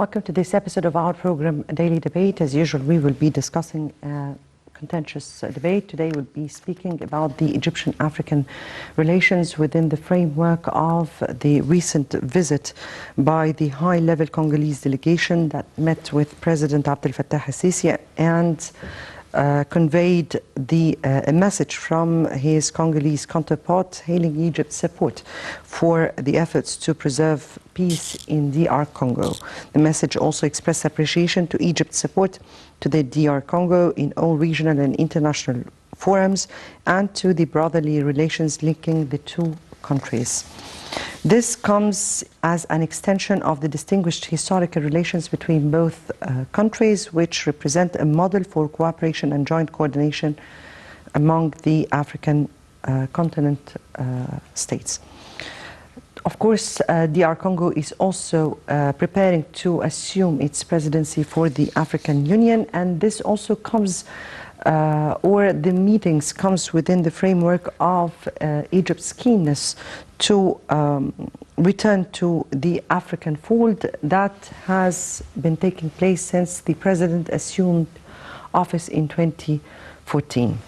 Welcome to this episode of our program, Daily Debate. As usual, we will be discussing a contentious debate. Today we'll be speaking about the Egyptian-African relations within the framework of the recent visit by the high-level Congolese delegation that met with President Abdel Fattah el-Sisi and conveyed a message from his Congolese counterpart hailing Egypt's support for the efforts to preserve peace in DR Congo. The message also expressed appreciation to Egypt's support to the DR Congo in all regional and international forums and to the brotherly relations linking the two countries. This comes as an extension of the distinguished historical relations between both countries, which represent a model for cooperation and joint coordination among the African continent states. Of course, DR Congo is also preparing to assume its presidency for the African Union, and this also comes the meetings comes within the framework of Egypt's keenness to return to the African fold that has been taking place since the president assumed office in 2014.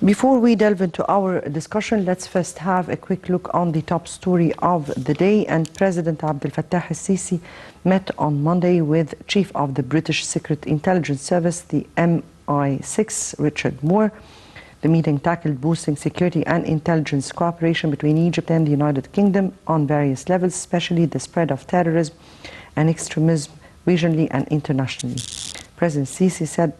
Before we delve into our discussion, let's first have a quick look on the top story of the day. And President Abdel Fattah el-Sisi met on Monday with Chief of the British Secret Intelligence Service, the MI6, Richard Moore. The meeting tackled boosting security and intelligence cooperation between Egypt and the United Kingdom on various levels, especially the spread of terrorism and extremism regionally and internationally. President Sisi said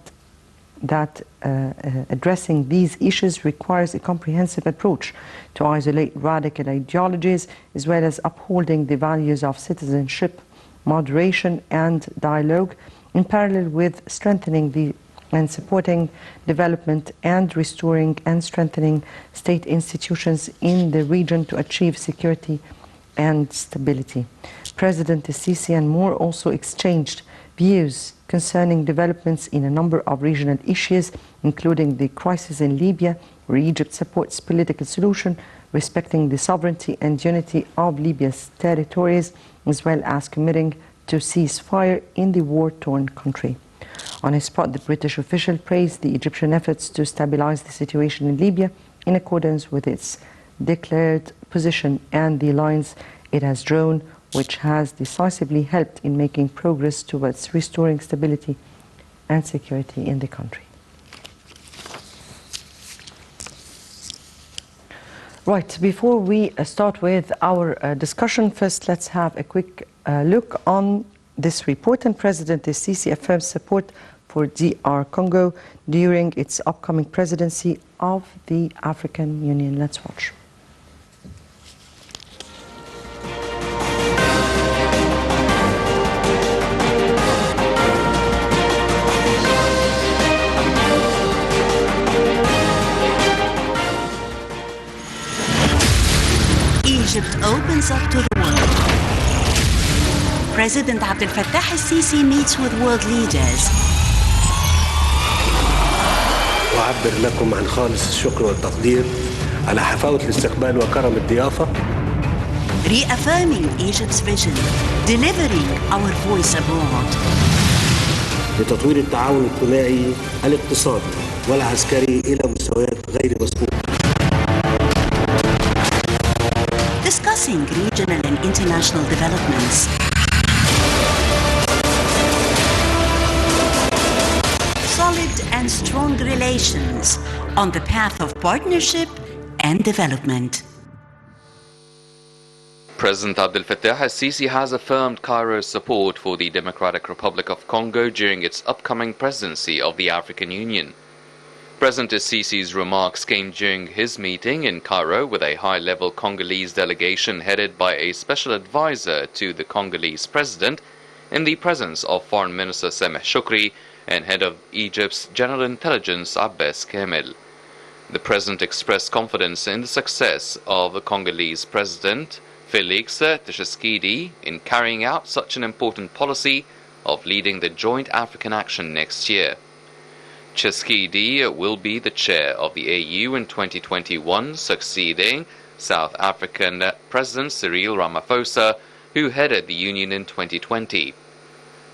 that addressing these issues requires a comprehensive approach to isolate radical ideologies, as well as upholding the values of citizenship, moderation and dialogue, in parallel with strengthening and supporting development and restoring and strengthening state institutions in the region to achieve security and stability. President Sisi and Moore also exchanged views concerning developments in a number of regional issues, including the crisis in Libya, where Egypt supports political solution, respecting the sovereignty and unity of Libya's territories, as well as committing to ceasefire in the war-torn country. On his part, the British official praised the Egyptian efforts to stabilize the situation in Libya in accordance with its declared position and the lines it has drawn, which has decisively helped in making progress towards restoring stability and security in the country. Right, before we start with our discussion, first let's have a quick look on this report. And President Sisi affirms support for DR Congo during its upcoming presidency of the African Union. Let's watch. Egypt opens up to the world. President Abdel Fattah el-Sisi meets with world leaders. أعبر لكم عن خالص الشكر والتقدير على حفاوة الاستقبال وكرم الضيافة. Reaffirming Egypt's vision, delivering our voice abroad. لتطوير التعاون الثنائي الاقتصادي والعسكري إلى مستويات غير مسبوقة. Discussing regional and international developments. Solid and strong relations on the path of partnership and development. President Abdel Fattah el-Sisi has affirmed Cairo's support for the Democratic Republic of Congo during its upcoming presidency of the African Union. President el-Sisi's remarks came during his meeting in Cairo with a high-level Congolese delegation headed by a special advisor to the Congolese president in the presence of Foreign Minister Sameh Shoukry and head of Egypt's General Intelligence Abbas Kamel. The president expressed confidence in the success of the Congolese president Felix Tshisekedi in carrying out such an important policy of leading the joint African action next year. Tshisekedi will be the chair of the AU in 2021, succeeding South African President Cyril Ramaphosa, who headed the Union in 2020.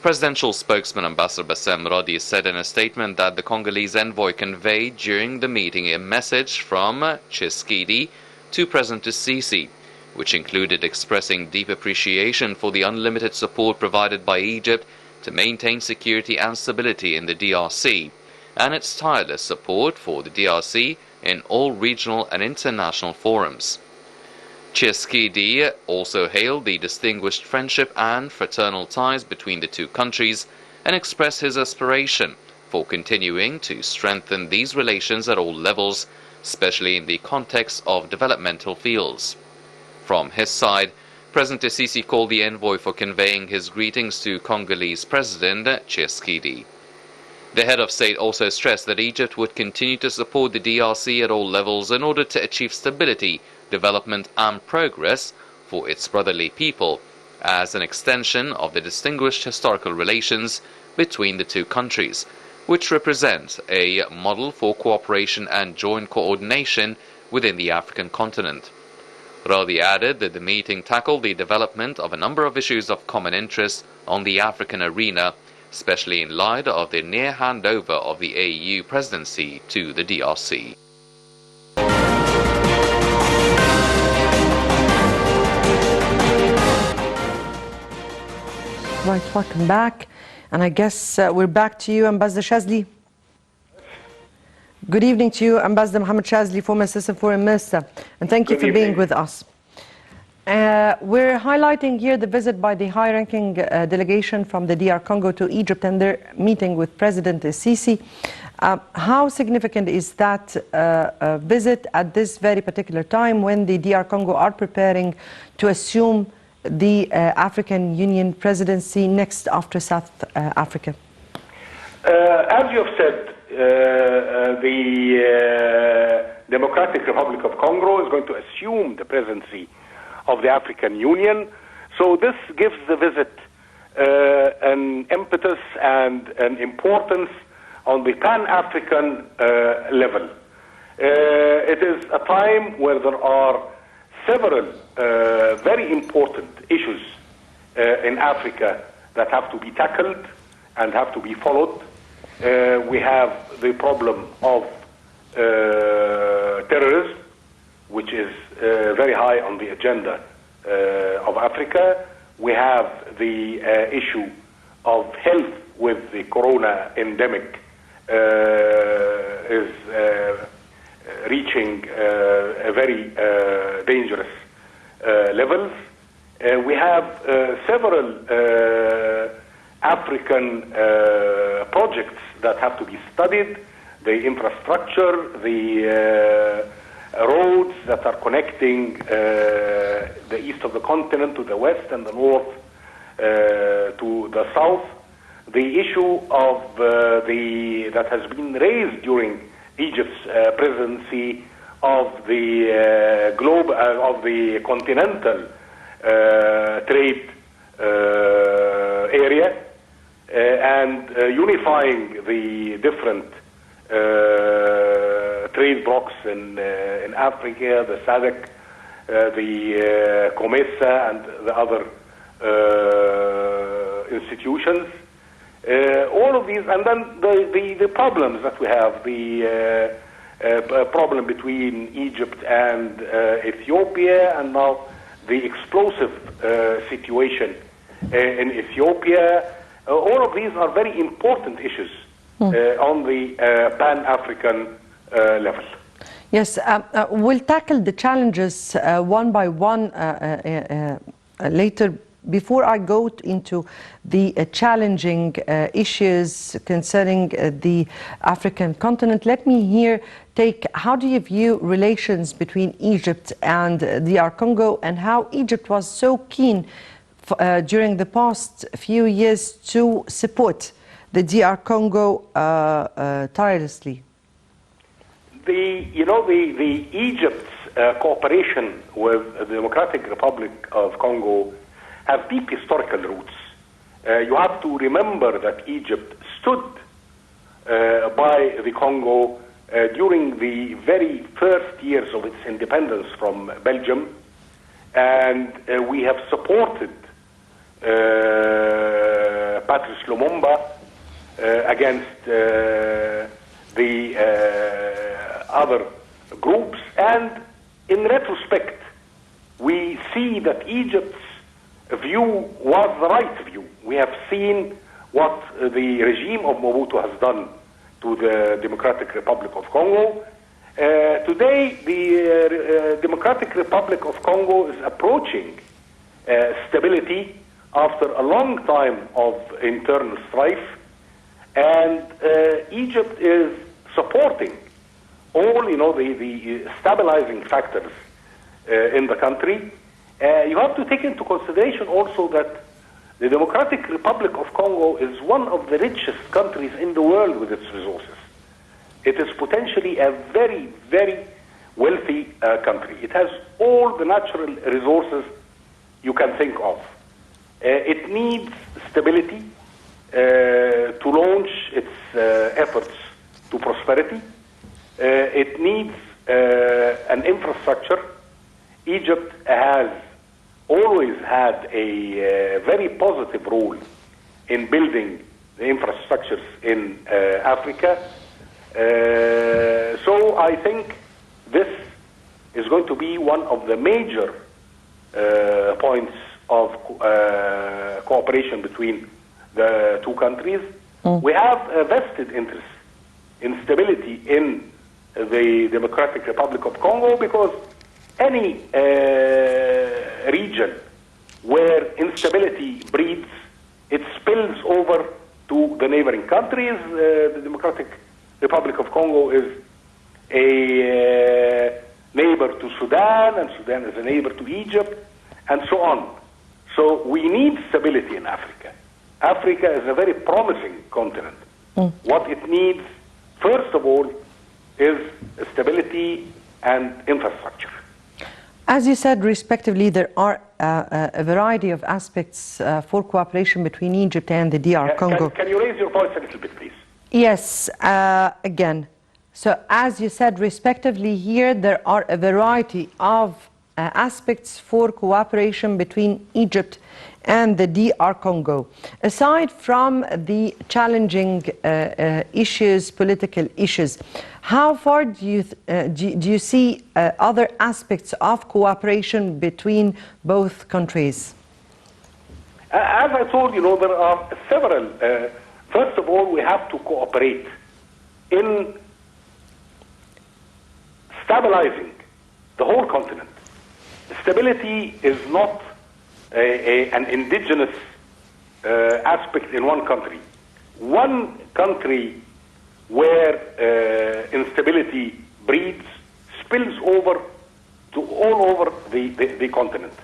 Presidential spokesman Ambassador Bassem Radi said in a statement that the Congolese envoy conveyed during the meeting a message from Tshisekedi to President Sisi, which included expressing deep appreciation for the unlimited support provided by Egypt to maintain security and stability in the DRC, and its tireless support for the DRC in all regional and international forums. Tshisekedi also hailed the distinguished friendship and fraternal ties between the two countries and expressed his aspiration for continuing to strengthen these relations at all levels, especially in the context of developmental fields. From his side, President Sisi called the envoy for conveying his greetings to Congolese President Tshisekedi. The head of state also stressed that Egypt would continue to support the DRC at all levels in order to achieve stability, development and progress for its brotherly people, as an extension of the distinguished historical relations between the two countries, which represent a model for cooperation and joint coordination within the African continent. Radi added that the meeting tackled the development of a number of issues of common interest on the African arena, especially in light of the near handover of the AU presidency to the DRC. Right, welcome back. And I guess we're back to you, Ambassador Shazly. Good evening to you, Ambassador Mohamed Shazly, former Assistant Foreign Minister. And thank you for being with us. We're highlighting here the visit by the high-ranking delegation from the DR Congo to Egypt and their meeting with President Sisi. How significant is that visit at this very particular time when the DR Congo are preparing to assume the African Union presidency next after South Africa? As you have said, the Democratic Republic of Congo is going to assume the presidency of the African Union. So this gives the visit an impetus and an importance on the Pan-African level. It is a time where there are several very important issues in Africa that have to be tackled and have to be followed. We have the problem of terrorism, which is very high on the agenda of Africa. We have the issue of health with the corona endemic is reaching a very dangerous levels. We have several African projects that have to be studied, the infrastructure, the roads that are connecting the east of the continent to the west and the north to the south. The issue of that has been raised during Egypt's presidency of the of the continental trade area and unifying the different trade blocks in Africa, the SADC, the COMESA, and the other institutions. All of these, and then the problems that we have, the problem between Egypt and Ethiopia, and now the explosive situation in Ethiopia. All of these are very important issues on the Pan-African level. Yes, we'll tackle the challenges one by one later. Before I go into the challenging issues concerning the African continent, let me how do you view relations between Egypt and DR Congo, and how Egypt was so keen during the past few years to support the DR Congo tirelessly? The Egypt's cooperation with the Democratic Republic of Congo have deep historical roots. You have to remember that Egypt stood by the Congo during the very first years of its independence from Belgium, and we have supported Patrice Lumumba, against the other groups. And in retrospect, we see that Egypt's view was the right view. We have seen what the regime of Mobutu has done to the Democratic Republic of Congo. Today, the Democratic Republic of Congo is approaching stability after a long time of internal strife, and Egypt is supporting all, the stabilizing factors in the country. You have to take into consideration also that the Democratic Republic of Congo is one of the richest countries in the world with its resources. It is potentially a very, very wealthy country. It has all the natural resources you can think of. It needs stability to launch its efforts to prosperity. It needs an infrastructure. Egypt has always had a very positive role in building the infrastructures in Africa. So I think this is going to be one of the major points of cooperation between the two countries. We have a vested interest in stability in the Democratic Republic of Congo, because any region where instability breeds, it spills over to the neighboring countries. The Democratic Republic of Congo is a neighbor to Sudan, and Sudan is a neighbor to Egypt, and so on. So we need stability in Africa. Africa is a very promising continent. What it needs, first of all, is stability and infrastructure. As you said, respectively, there are a variety of aspects for cooperation between Egypt and the DR Congo. Can you raise your voice a little bit, please? Yes, again. So as you said, respectively, here there are a variety of aspects for cooperation between Egypt and the DR Congo. Aside from the challenging issues, political issues, how far do you see other aspects of cooperation between both countries? As I told you, there are several. First of all, we have to cooperate in stabilizing the whole continent. Stability is not an indigenous aspect in one country. One country where instability breeds spills over to all over the continent.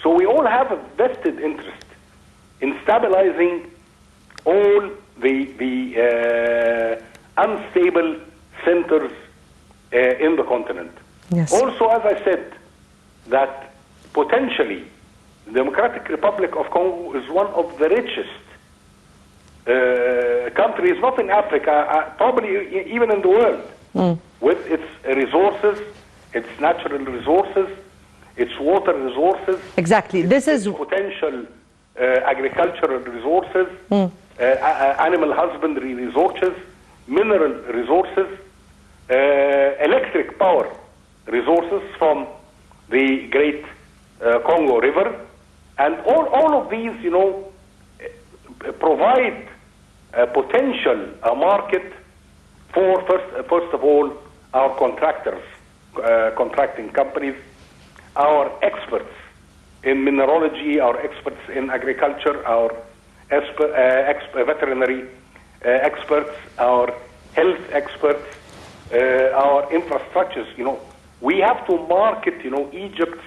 So we all have a vested interest in stabilizing all the unstable centers in the continent. Yes. Also, as I said, that potentially the Democratic Republic of Congo is one of the richest countries, not in Africa, probably even in the world, with its resources, its natural resources, its water resources. Exactly. This is potential agricultural resources, animal husbandry resources, mineral resources, electric power resources from the great Congo River, and all of these, provide a potential market for first of all our contractors, contracting companies, our experts in mineralogy, our experts in agriculture, our veterinary experts, our health experts, our infrastructures. We have to market, Egypt's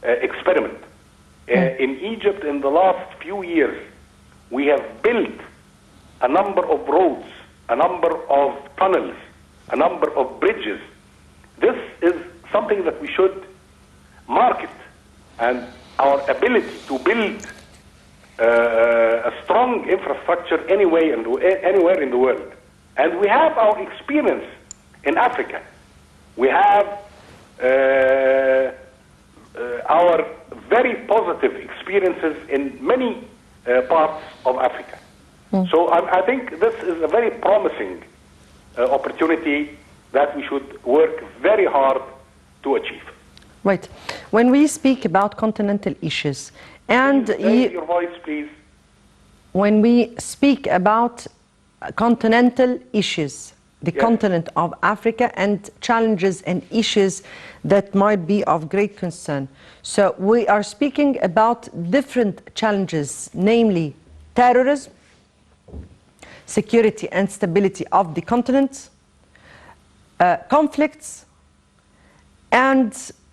experiment. In Egypt, in the last few years, we have built a number of roads, a number of tunnels, a number of bridges. This is something that we should market, and our ability to build a strong infrastructure anywhere in the world. And we have our experience in Africa. We have our very positive experiences in many parts of Africa. So I think this is a very promising opportunity that we should work very hard to achieve. Right. When we speak about continental issues, and Raise your voice, please. when we speak about continental issues, the continent of Africa, and challenges and issues that might be of great concern. So we are speaking about different challenges, namely terrorism, security and stability of the continent, conflicts, and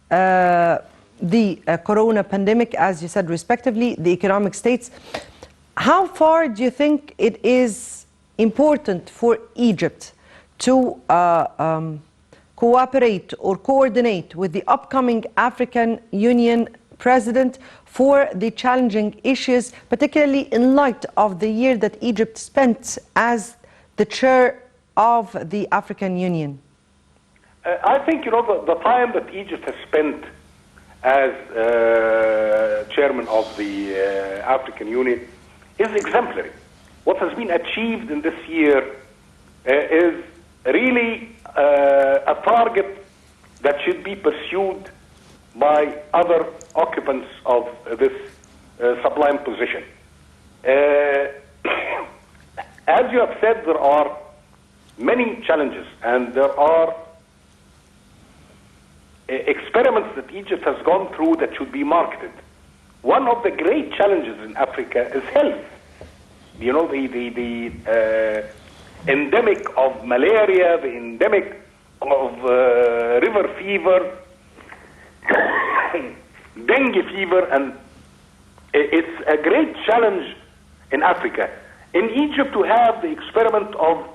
the corona pandemic, as you said, respectively, the economic states. How far do you think it is important for Egypt to cooperate or coordinate with the upcoming African Union president for the challenging issues, particularly in light of the year that Egypt spent as the chair of the African Union? I think, the time that Egypt has spent as chairman of the African Union is exemplary. What has been achieved in this year is really a target that should be pursued by other occupants of this sublime position. As you have said, there are many challenges, and there are experiments that Egypt has gone through that should be marketed. One of the great challenges in Africa is health. The endemic of malaria, the endemic of river fever, dengue fever, and it's a great challenge in Africa. In Egypt, to have the experiment of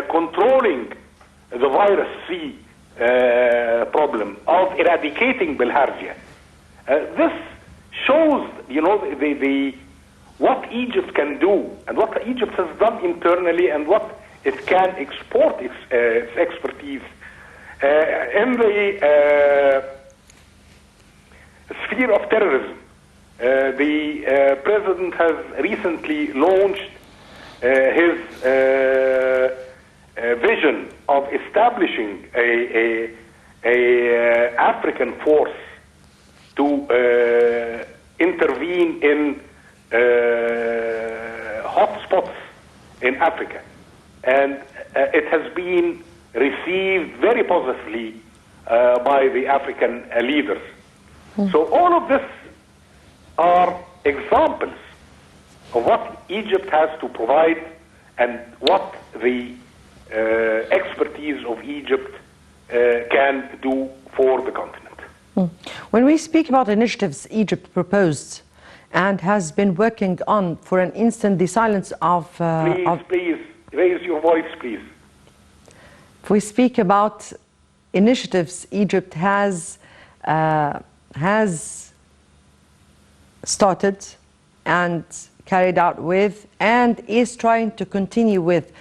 controlling the virus C problem, of eradicating bilharzia. This shows, what Egypt can do, and what Egypt has done internally, and what it can export its expertise in the sphere of terrorism. The president has recently launched his vision of establishing a African force to intervene in hotspots in Africa, and it has been received very positively by the African leaders. So all of this are examples of what Egypt has to provide and what the expertise of Egypt can do for the continent. When we speak about initiatives Egypt proposed and has been working on, for an instant, the silence of... Please, raise your voice, please. If we speak about initiatives Egypt has started and carried out with, and is trying to continue with,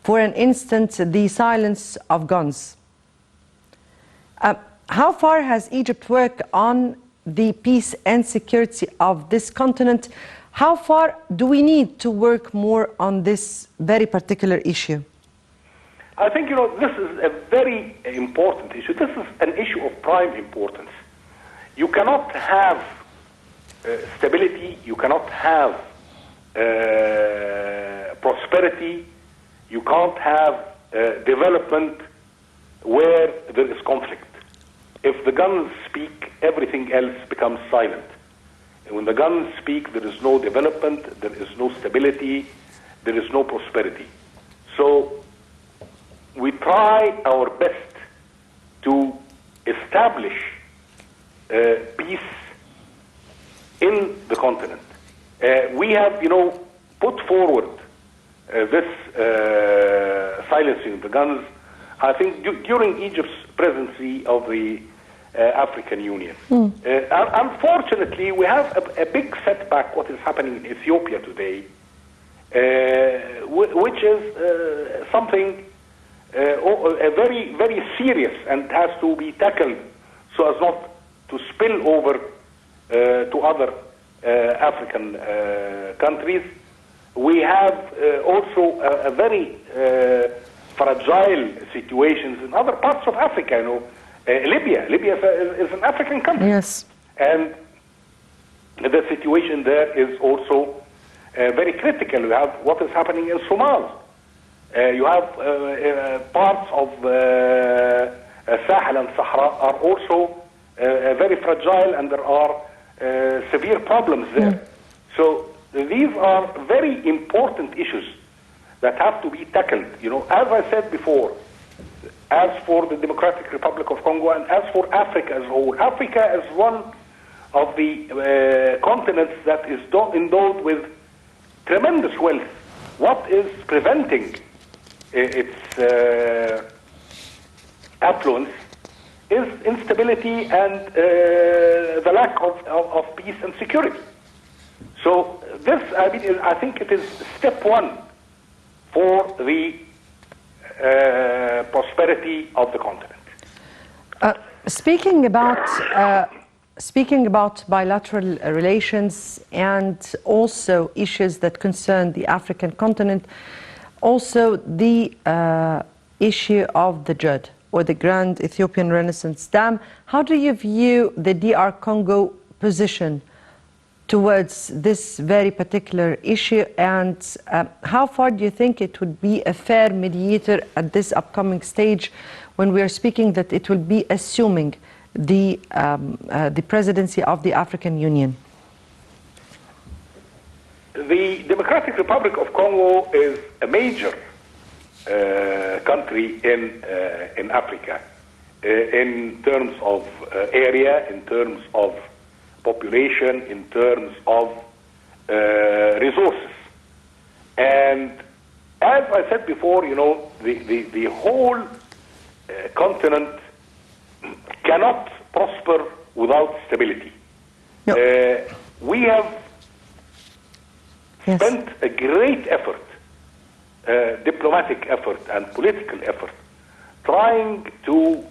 for an instance, the silence of guns. How far has Egypt worked on the peace and security of this continent? How far do we need to work more on this very particular issue? I think, this is a very important issue. This is an issue of prime importance. You cannot have stability, you cannot have prosperity, you can't have development where there is conflict. If the guns speak, everything else becomes silent. And when the guns speak, there is no development, there is no stability, there is no prosperity. So we try our best to establish peace in the continent. We have, put forward this silencing the guns, I think, during Egypt's presidency of the African Union. Unfortunately, we have a big setback, what is happening in Ethiopia today, which is something very, very serious and has to be tackled so as not to spill over to other African countries. we have also a very fragile situations in other parts of Africa. You know, Libya is an African country. Yes. And the situation there is also very critical. You have what is happening in Somalia. You have parts of Sahel and Sahara are also very fragile, and there are severe problems there. So these are very important issues that have to be tackled. You know, as I said before, as for the Democratic Republic of Congo and as for Africa as a whole, Africa is one of the continents that is endowed with tremendous wealth. What is preventing its affluence is instability and the lack of peace and security. So this, I think it is step one for the prosperity of the continent. Speaking about bilateral relations and also issues that concern the African continent, also the issue of the JED, or the Grand Ethiopian Renaissance Dam. How do you view the DR Congo position towards this very particular issue, and how far do you think it would be a fair mediator at this upcoming stage when we are speaking that it will be assuming the presidency of the African Union? The Democratic Republic of Congo is a major country in Africa in terms of area, in terms of population, in terms of resources. And as I said before, you know, the whole continent cannot prosper without stability. No. We have spent a great effort, diplomatic effort and political effort, trying to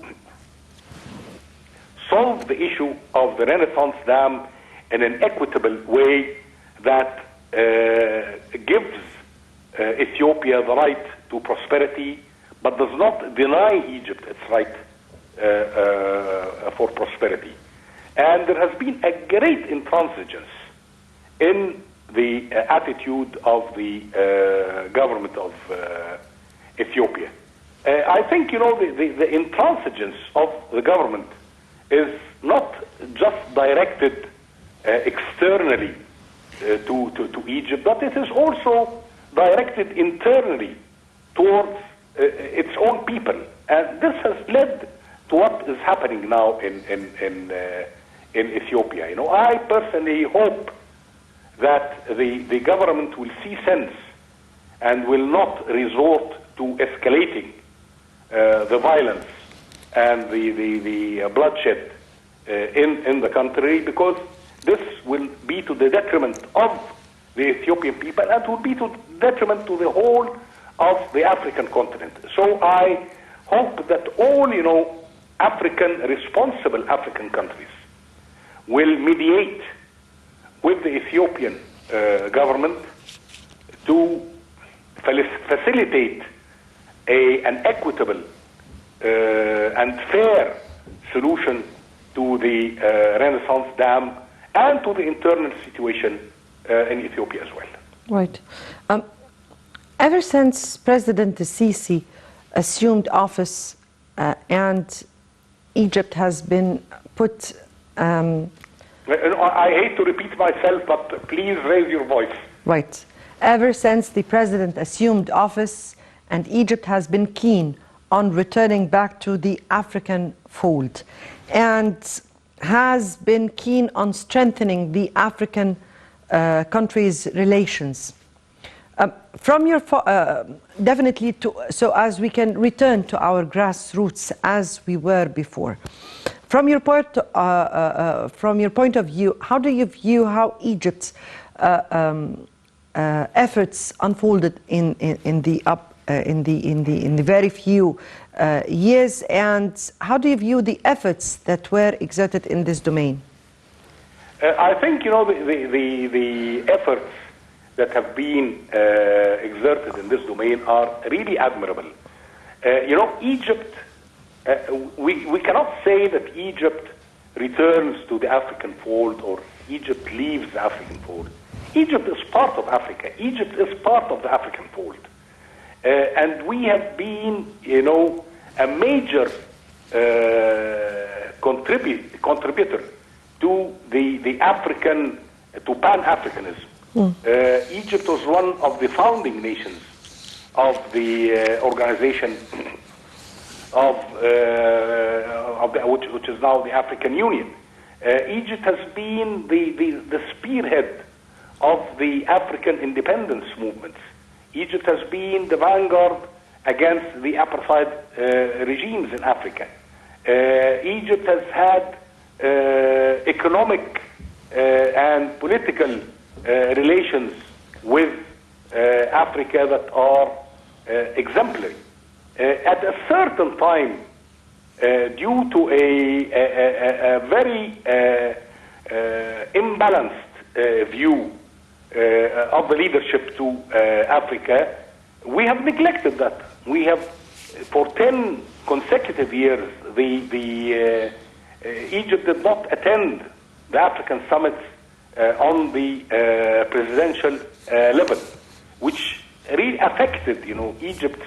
solve the issue of the Renaissance Dam in an equitable way that gives Ethiopia the right to prosperity, but does not deny Egypt its right for prosperity. And there has been a great intransigence in the attitude of the government of Ethiopia. I think, you know, the intransigence of the government is not just directed externally to Egypt, but it is also directed internally towards its own people. And this has led to what is happening now in Ethiopia. You know, I personally hope that the government will see sense and will not resort to escalating the violence and the bloodshed in the country, because this will be to the detriment of the Ethiopian people and will be to detriment to the whole of the African continent. So I hope that all, you know, responsible African countries will mediate with the Ethiopian government to facilitate an equitable and fair solution to the Renaissance Dam and to the internal situation in Ethiopia as well. Right. Ever since President Sisi assumed office and Egypt has been put... I hate to repeat myself, but please raise your voice. Right. Ever since the president assumed office and Egypt has been keen on returning back to the African fold and has been keen on strengthening the African countries' relations. From your definitely so as we can return to our grassroots as we were before. From your point of view, how do you view how Egypt's efforts unfolded in the very few years, and how do you view the efforts that were exerted in this domain? I think, you know, the efforts that have been exerted in this domain are really admirable. Egypt, we cannot say that Egypt returns to the African fold or Egypt leaves the African fold. Egypt is part of Africa. Egypt is part of the African fold. And we have been, a major contributor to the African, to Pan-Africanism. Egypt was one of the founding nations of the organization which is now the African Union. Egypt has been the spearhead of the African independence movements. Egypt has been the vanguard against the apartheid regimes in Africa. Egypt has had economic and political relations with Africa that are exemplary. At a certain time, due to a very imbalanced view of the leadership to Africa, we have neglected that. We have, for 10 consecutive years, Egypt did not attend the African summits on the presidential level, which really affected, Egypt's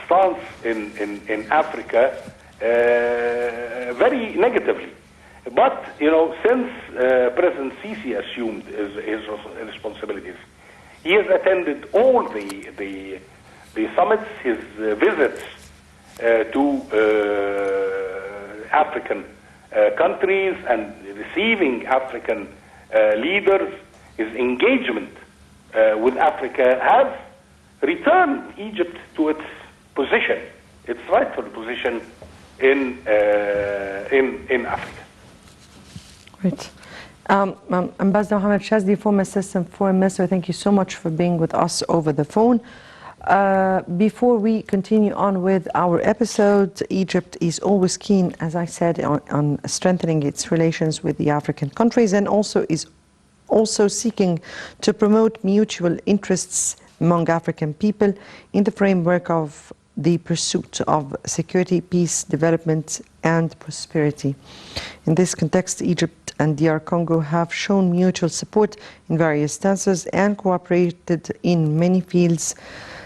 stance in Africa very negatively. But, since President Sisi assumed his responsibilities, he has attended all the summits, his visits to African countries and receiving African leaders, his engagement with Africa has returned Egypt to its position, its rightful position in Africa. Great. Ambassador Mohamed El Shazly, former Assistant Foreign Minister, thank you so much for being with us over the phone. Before we continue on with our episode, Egypt is always keen, as I said, on strengthening its relations with the African countries, and is also seeking to promote mutual interests among African people in the framework of the pursuit of security, peace, development, and prosperity. In this context, Egypt and DR Congo have shown mutual support in various stances and cooperated in many fields,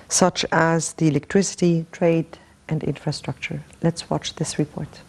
such as the electricity, trade, and infrastructure. Let's watch this report.